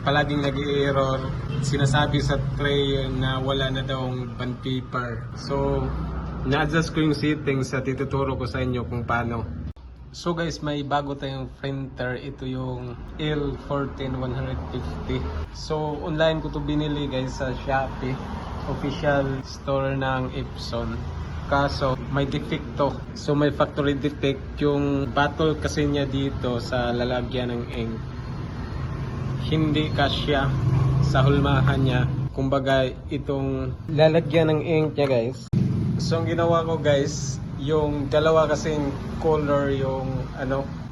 palaging nag-i-error. Sinasabi sa tray na wala na daw bond paper. So, na-adjust ko yung settings at ituturo ko sa inyo kung paano. So guys, may bago tayong printer. Ito yung L14150. So, online ko to binili guys sa Shopee. Official store ng Epson. Kaso may defect to. So may factory defect yung bottle kasi niya dito sa lalagyan ng ink. Hindi kasya sa hulmahan niya. Kumbaga itong lalagyan ng ink niya guys. So ang ginawa ko guys, yung dalawa kasing color yung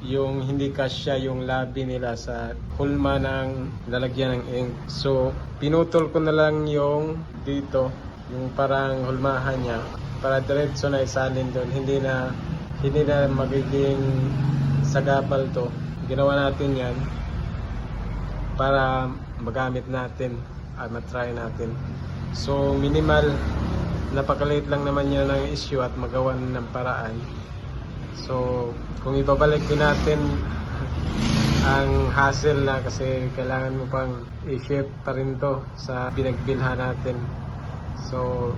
yung hindi kasya yung labi nila sa hulma ng lalagyan ng ink. So pinutol ko na lang yung dito, yung parang hulmahan niya para diretso na isalin doon. Hindi na magiging sagabal to. Ginawa natin yan para magamit natin at matry natin. So minimal, napakaliit lang naman yan ng issue at magawan ng paraan. So kung ibabalik din natin ang hassle na kasi kailangan mo pang i-ship pa rin to sa pinagbilhan natin. So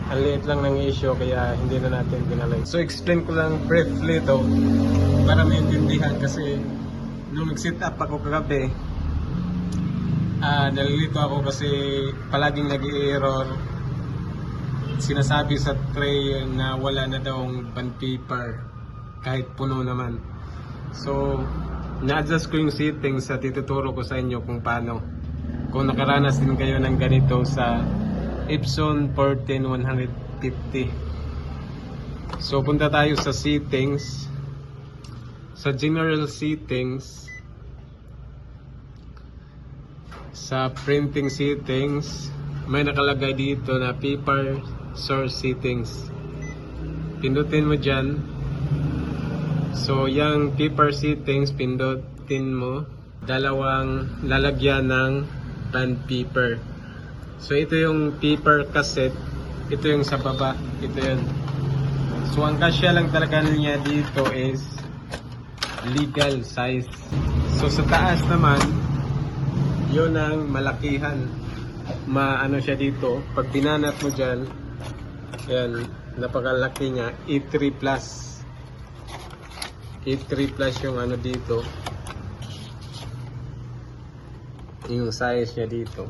ang liit lang ng issue kaya hindi na natin binalik. So explain ko lang briefly to para maintindihan kasi nung nag-set up ako kagabi, nalilito ako kasi palaging nag-i-error. Sinasabi sa tray na wala na daw bond paper kahit puno naman. So na-adjust ko yung settings at ituturo ko sa inyo kung paano. Kung nakaranas din kayo ng ganito sa Epson 14150. So punta tayo sa settings. Sa general settings, sa printing settings, may nakalagay dito na paper source settings. Pindutin mo dyan. So yung paper settings, pindutin mo. Dalawang lalagyan ng bond paper. So ito yung paper cassette, ito yung sa baba, ito yun. So ang kasya lang talaga niya dito is legal size. So sa taas naman, yun ang malakihan. Maano siya dito, pag binanat mo dyan, yan, napakalaki niya, A3 plus. A3 plus yung ano dito, yung size niya dito.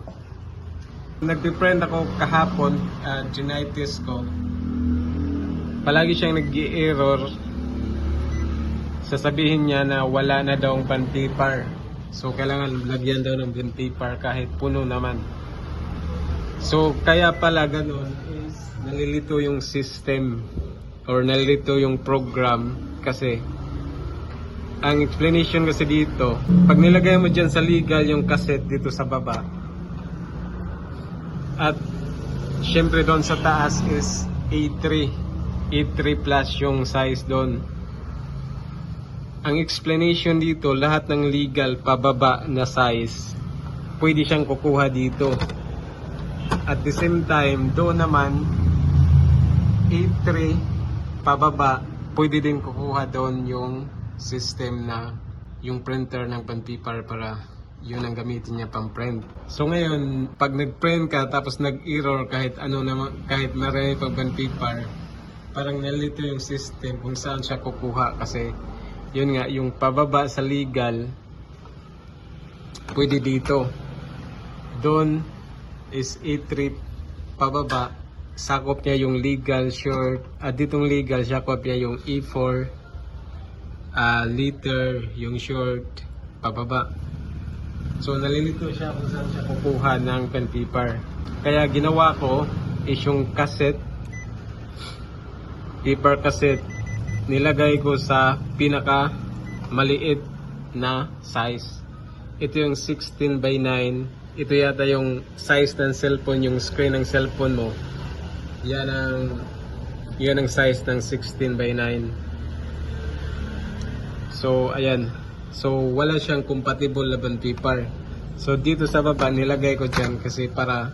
Nagpiprint ako kahapon, genitis ko. Palagi siyang nag-i-error. Sasabihin niya na wala na daw bond paper. So kailangan lagyan daw ng bond paper kahit puno naman. So kaya pala ganun is nalilito yung system or nalilito yung program kasi ang explanation kasi dito, pag nilagay mo dyan sa legal yung cassette dito sa baba, at syempre doon sa taas is A3 plus yung size doon. Ang explanation dito, lahat ng legal pababa na size pwede siyang kukuha dito. At the same time, doon naman A3 pababa, pwede din kukuha doon yung system na yung printer ng bond paper para yun ang gamitin niya pang print. So ngayon, pag nag-print ka tapos nag-error kahit ano naman, kahit marami pang bond paper, parang nalito yung system kung saan siya kukuha kasi yun nga, yung pababa sa legal pwede dito. Doon is A3 pababa, sakop niya yung legal short, at ditong legal sakop niya yung E4 liter yung short pababa. So nalilito siya kung saan siya kukuha ng pen paper. Kaya ginawa ko is yung cassette, paper cassette, nilagay ko sa pinaka maliit na size. Ito yung 16 by 9. Ito yata yung size ng cellphone, yung screen ng cellphone mo. Yan ang size ng 16 by 9. So ayan. So wala siyang compatible na bond paper. So dito sa baba nilagay ko dyan kasi para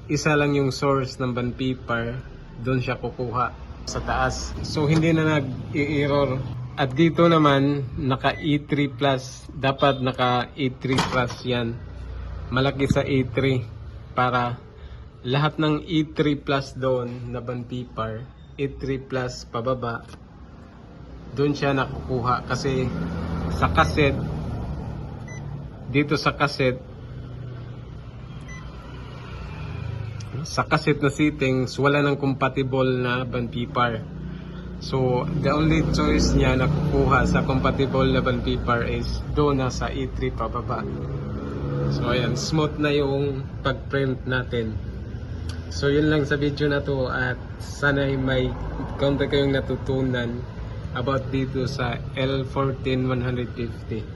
isa lang yung source ng bond paper, doon siya kukuha sa taas. So hindi na nag-i-error. At dito naman naka E3 plus, dapat naka E3 plus yan. malaki sa A3 para lahat ng E3 plus doon na bandipar, E3 plus pababa, doon siya nakukuha kasi sa cassette, dito sa cassette na settings, wala nang compatible na bandipar. So the only choice niya na kukuha sa compatible na bandipar is doon na sa E3 pababa. So ayan, smooth na yung pag-print natin. So yun lang sa video na to, at sana ay may kaunti kayong natutunan about dito sa L14150.